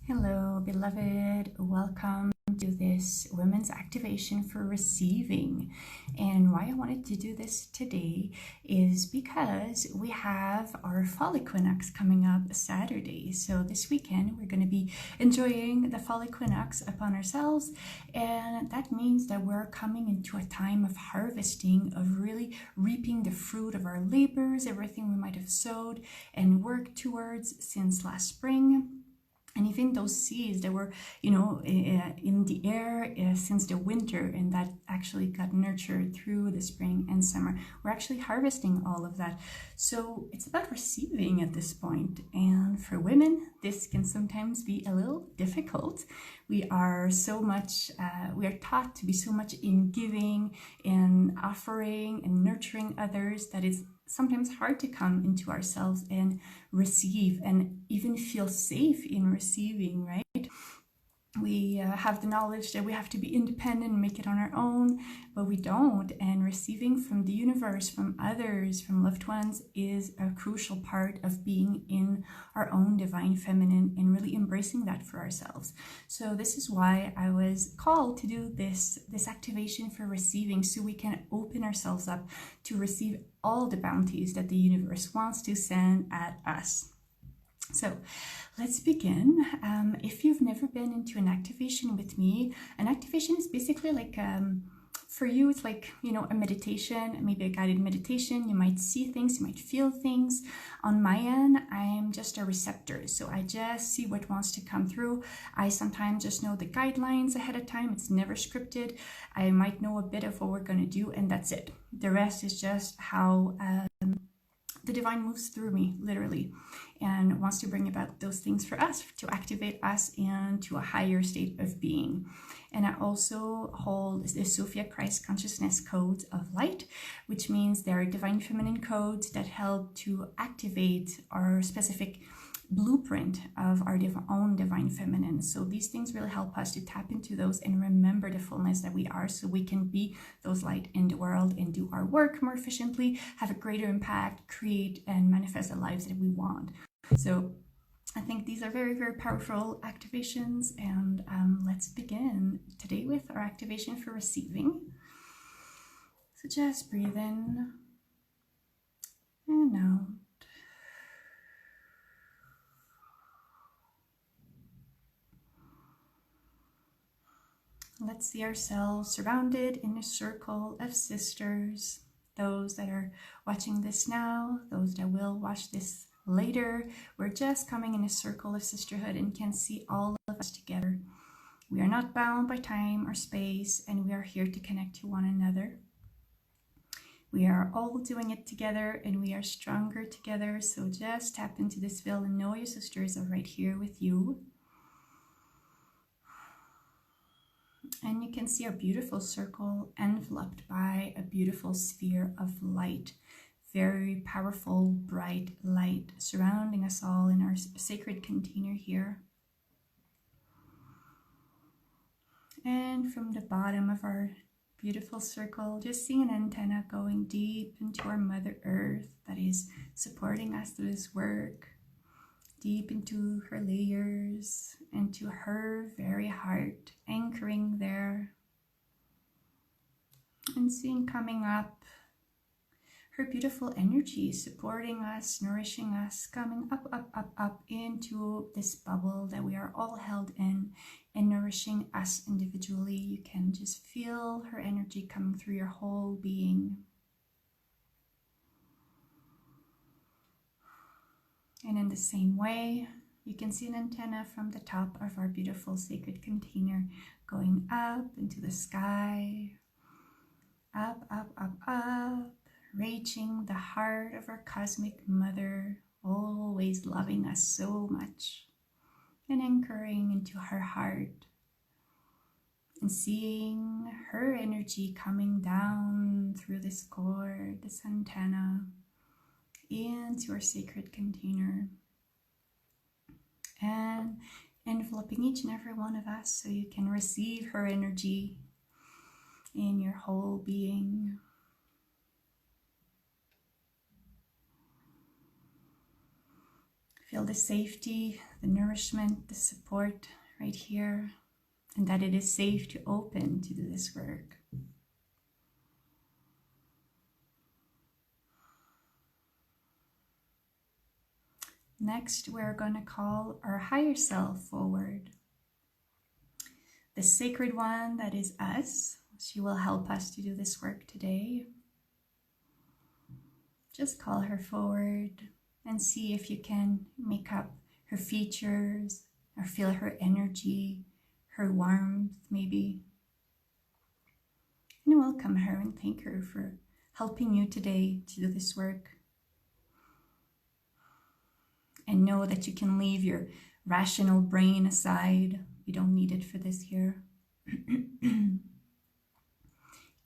Hello, beloved. Welcome to this women's activation for receiving. And why I wanted to do this today is because we have our fall equinox coming up Saturday. So this weekend, we're going to be enjoying the fall equinox upon ourselves. And that means that we're coming into a time of harvesting, of really reaping the fruit of our labors, everything we might have sowed and worked towards since last spring. And even those seeds that were, in the air since the winter, and that actually got nurtured through the spring and summer, we're actually harvesting all of that. So it's about receiving at this point. And for women, this can sometimes be a little difficult. We are we are taught to be so much in giving and offering and nurturing others that it's sometimes hard to come into ourselves and receive and even feel safe in receiving, right? We have the knowledge that we have to be independent and make it on our own, but we don't. And receiving from the universe, from others, from loved ones is a crucial part of being in our own divine feminine and really embracing that for ourselves. So this is why I was called to do this activation for receiving, so we can open ourselves up to receive all the bounties that the universe wants to send at us. So let's begin. If you've never been into an activation with me, an activation is basically like, for you, it's like, a meditation, maybe a guided meditation. You might see things, you might feel things. On my end, I'm just a receptor. So I just see what wants to come through. I sometimes just know the guidelines ahead of time. It's never scripted. I might know a bit of what we're going to do, and that's it. The rest is just how the divine moves through me, literally, and wants to bring about those things for us, to activate us into a higher state of being. And I also hold the Sophia Christ Consciousness Codes of Light, which means they are divine feminine codes that help to activate our specific blueprint of our own divine feminine. So these things really help us to tap into those and remember the fullness that we are, so we can be those light in the world and do our work more efficiently, have a greater impact, create and manifest the lives that we want. So I think these are very, very powerful activations, and let's begin today with our activation for receiving. So just breathe in and out. Let's see ourselves surrounded in a circle of sisters, those that are watching this now, those that will watch this later. We're just coming in a circle of sisterhood and can see all of us together. We are not bound by time or space, and we are here to connect to one another. We are all doing it together, and we are stronger together. So just tap into this veil and know your sisters are right here with you. And you can see a beautiful circle enveloped by a beautiful sphere of light. Very powerful, bright light surrounding us all in our sacred container here. And from the bottom of our beautiful circle, just seeing an antenna going deep into our Mother Earth that is supporting us through this work, deep into her layers, into her very heart, anchoring there, and seeing coming up her beautiful energy, supporting us, nourishing us, coming up, up, up, up into this bubble that we are all held in, and nourishing us individually. You can just feel her energy coming through your whole being. And in the same way, you can see an antenna from the top of our beautiful sacred container going up into the sky, up, up, up, up, reaching the heart of our cosmic mother, always loving us so much, and anchoring into her heart, and seeing her energy coming down through this cord, this antenna, into our sacred container, and enveloping each and every one of us, so you can receive her energy in your whole being. Feel the safety, the nourishment, the support right here, and that it is safe to open to do this work. Next, we're going to call our higher self forward. The sacred one that is us. She will help us to do this work today. Just call her forward and see if you can make up her features or feel her energy, her warmth maybe. And welcome her and thank her for helping you today to do this work. And know that you can leave your rational brain aside. You don't need it for this here. It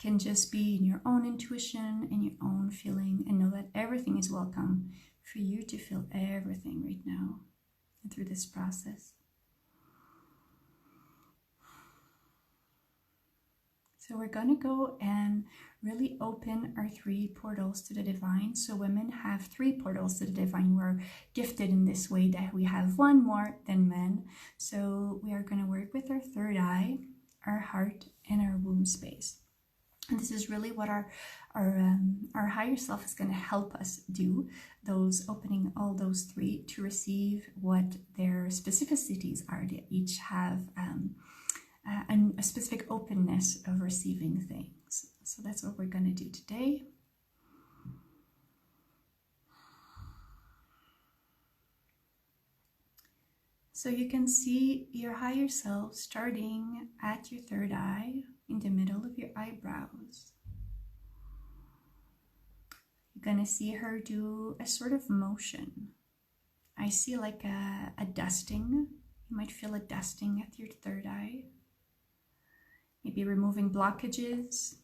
can just be in your own intuition and your own feeling, and know that everything is welcome for you to feel everything right now and through this process. So we're going to go and really open our 3 portals to the divine. So women have 3 portals to the divine. We're gifted in this way that we have 1 more than men. So we are going to work with our 3rd eye, our heart, and our womb space. And this is really what our higher self is going to help us do, opening all those 3 to receive what their specificities are. They each have a specific openness of receiving things. So that's what we're going to do today. So you can see your higher self starting at your 3rd eye, in the middle of your eyebrows. You're going to see her do a sort of motion. I see like a dusting. You might feel a dusting at your 3rd eye. Maybe removing blockages.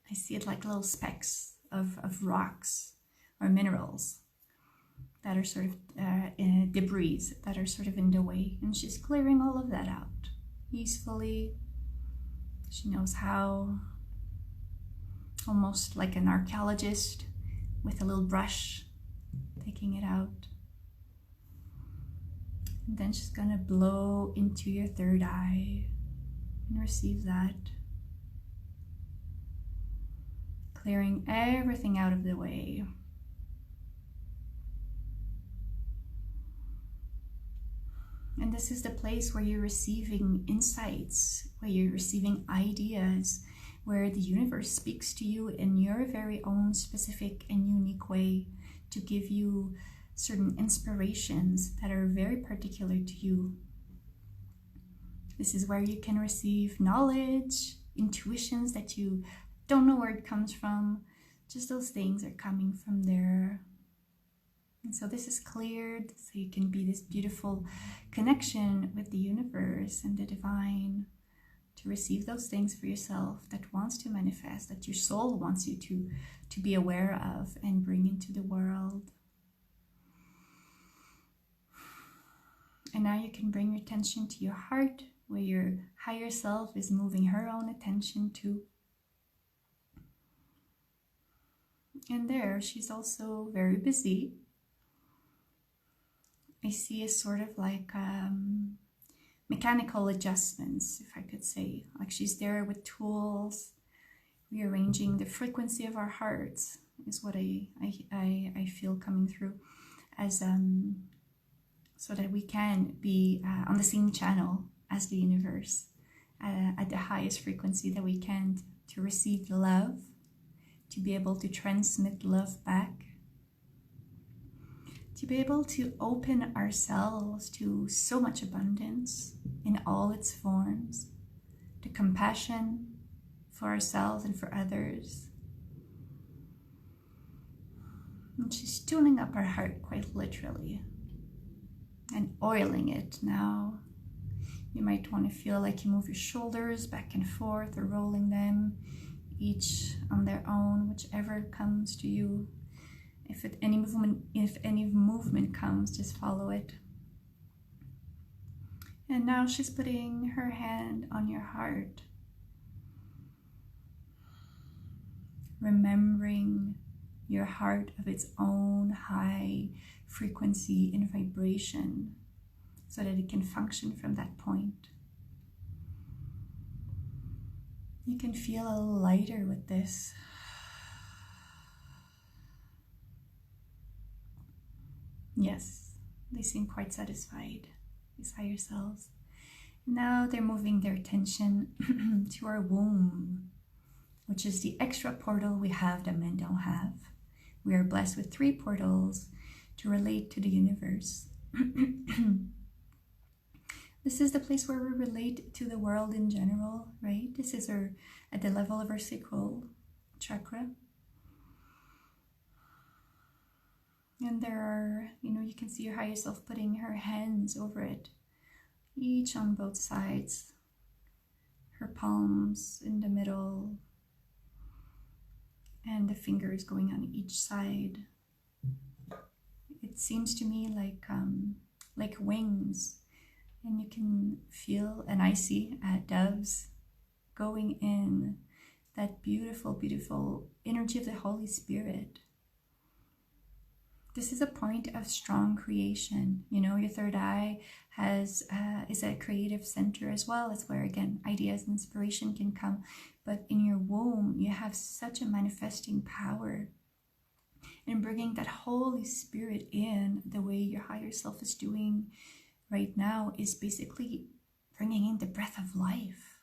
I see it like little specks of rocks or minerals that are sort of debris that are sort of in the way. And she's clearing all of that out peacefully. She knows how, almost like an archaeologist with a little brush, taking it out. And then she's gonna blow into your 3rd eye and receive that. Clearing everything out of the way. And this is the place where you're receiving insights, where you're receiving ideas, where the universe speaks to you in your very own specific and unique way to give you certain inspirations that are very particular to you. This is where you can receive knowledge, intuitions that you don't know where it comes from. Just those things are coming from there. And so this is cleared, so you can be this beautiful connection with the universe and the divine to receive those things for yourself that wants to manifest, that your soul wants you to be aware of and bring into the world. And now you can bring your attention to your heart, where your higher self is moving her own attention to. And there, she's also very busy. I see a sort of like mechanical adjustments, if I could say. Like she's there with tools, rearranging the frequency of our hearts is what I feel coming through, as so that we can be on the same channel as the universe, at the highest frequency that we can, to receive love, to be able to transmit love back, to be able to open ourselves to so much abundance in all its forms, the compassion for ourselves and for others. And she's tuning up our heart quite literally and oiling it now. You might want to feel like you move your shoulders back and forth or rolling them, each on their own, whichever comes to you. If any movement comes, just follow it. And now she's putting her hand on your heart, remembering your heart of its own high frequency and vibration so that it can function from that point. You can feel a little lighter with this. Yes, they seem quite satisfied, these higher selves. Now they're moving their attention to our womb, which is the extra portal we have that men don't have. We are blessed with 3 portals to relate to the universe. This is the place where we relate to the world in general, right? This is at the level of our sacral chakra. And there are, you can see your higher self putting her hands over it, each on both sides, her palms in the middle, and the fingers going on each side. It seems to me like wings, and you can feel, and I see doves going in, that beautiful, beautiful energy of the Holy Spirit. This is a point of strong creation. Your third eye is a creative center as well. It's where, again, ideas and inspiration can come. But in your womb, you have such a manifesting power. And bringing that Holy Spirit in the way your higher self is doing right now is basically bringing in the breath of life.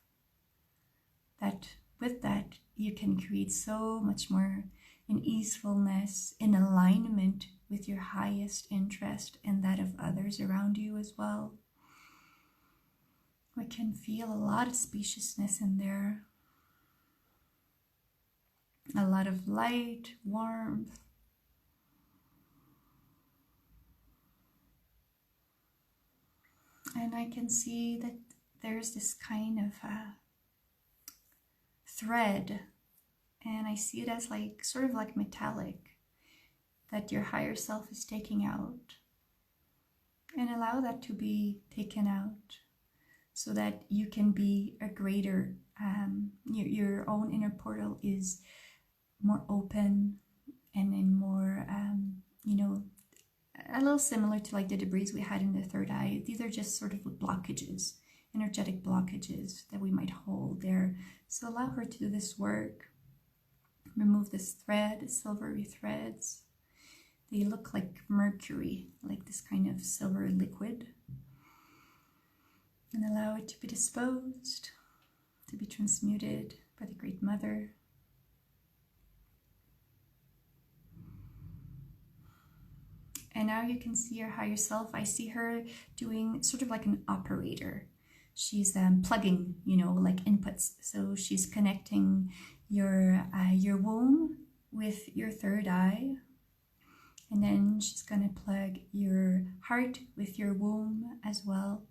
That with that, you can create so much more in easefulness, in alignment with your highest interest and that of others around you as well. We can feel a lot of spaciousness in there, a lot of light, warmth. And I can see that there's this kind of thread, and I see it as sort of like metallic, that your higher self is taking out, and allow that to be taken out so that you can be a greater, your own inner portal is more open and in more, a little similar to the debris we had in the third eye. These are just sort of blockages, energetic blockages that we might hold there. So allow her to do this work. Remove this thread, silvery threads. They look like mercury, like this kind of silver liquid. And allow it to be disposed, to be transmuted by the Great Mother. And now you can see your higher self. I see her doing sort of like an operator. She's plugging, like inputs. So she's connecting your womb with your third eye. And then she's going to plug your heart with your womb as well.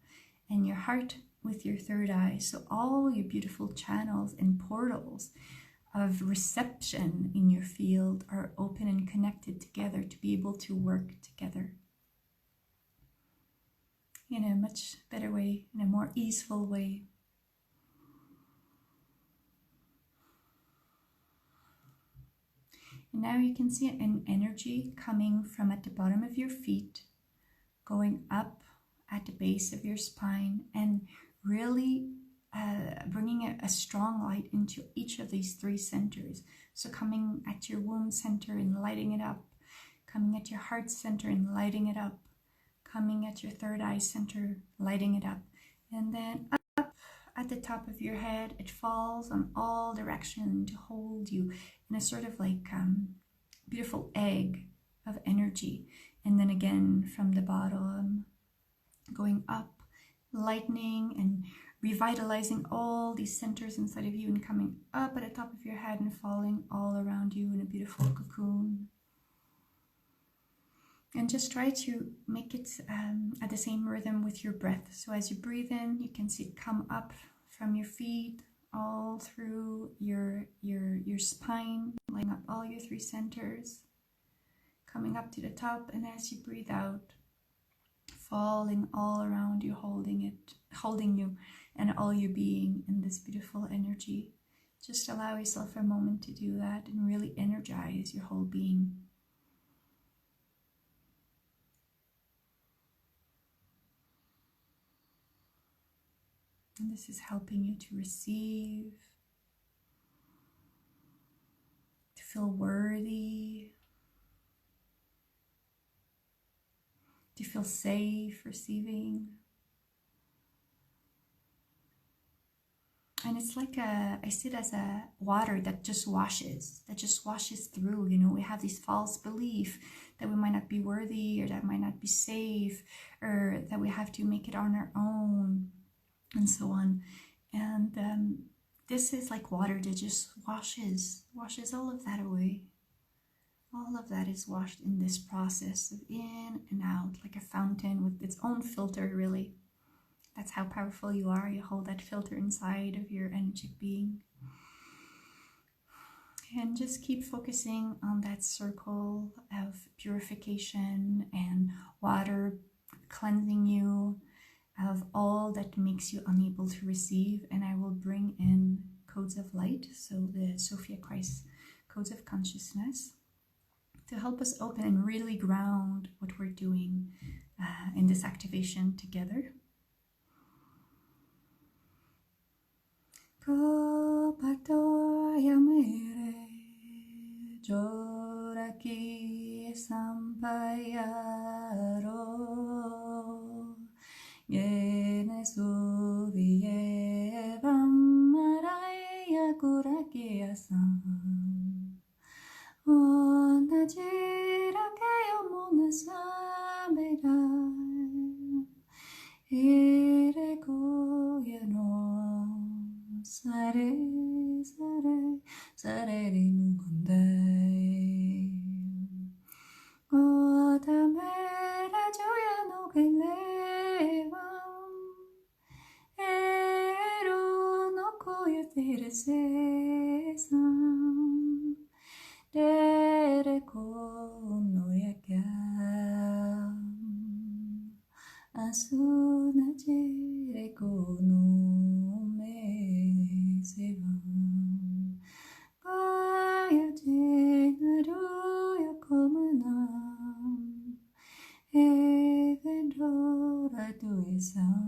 And your heart with your third eye. So all your beautiful channels and portals of reception in your field are open and connected together to be able to work together in a much better way, in a more easeful way. And now you can see an energy coming from at the bottom of your feet, going up at the base of your spine, and really bringing a strong light into each of these 3 centers. So coming at your womb center and lighting it up, coming at your heart center and lighting it up, coming at your third eye center, lighting it up, and then up at the top of your head. It falls on all directions to hold you in a sort of beautiful egg of energy. And then again from the bottom, going up, lightening and revitalizing all these centers inside of you, and coming up at the top of your head and falling all around you in a beautiful cocoon. And just try to make it at the same rhythm with your breath. So as you breathe in, you can see it come up from your feet, all through your spine, lighting up all your 3 centers, coming up to the top, and as you breathe out, falling all around you, holding you and all your being in this beautiful energy, Just allow yourself a moment to do that and really energize your whole being. And this is helping you to receive, to feel worthy, to feel safe receiving. And it's like I see it as a water that just washes through. You know, we have this false belief that we might not be worthy, or that might not be safe, or that we have to make it on our own, and so on. And this is like water that just washes all of that away. All of that is washed in this process of in and out, like a fountain with its own filter, really. That's how powerful you are. You hold that filter inside of your energetic being. And just keep focusing on that circle of purification and water cleansing you of all that makes you unable to receive. And I will bring in codes of light, so the Sophia Christ codes of consciousness, to help us open and really ground what we're doing in this activation together. Ko pato yamere joraki sampayaro yene suviye vamaraya kuraki asam onajira kayomona saberai ire koyano sare sare sare rinugondai otamera joya no kelevam eru no koyatere sesam dere kono yakam asuna jere kono sevam kaya jenaruya komanam evedora tuesam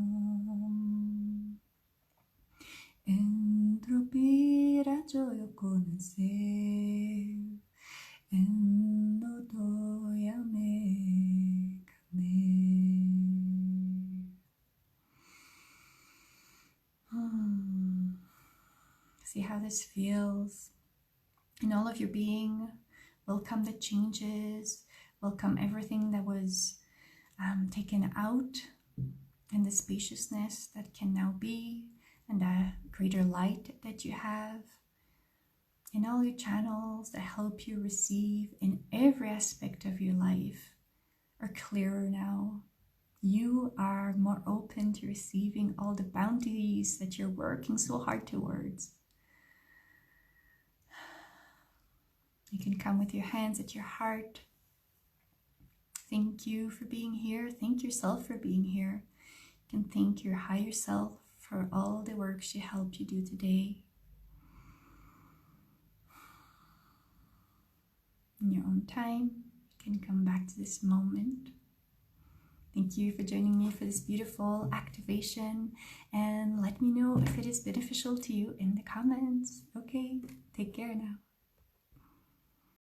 entropira joyo konasev endo doyame kame. See how this feels in all of your being. Welcome the changes, welcome everything that was taken out, and the spaciousness that can now be, and the greater light that you have in all your channels that help you receive in every aspect of your life are clearer now. You are more open to receiving all the bounties that you're working so hard towards. You can come with your hands at your heart. Thank you for being here. Thank yourself for being here. You can thank your higher self for all the work she helped you do today. In your own time, you can come back to this moment. Thank you for joining me for this beautiful activation, and let me know if it is beneficial to you in the comments. Okay, take care now.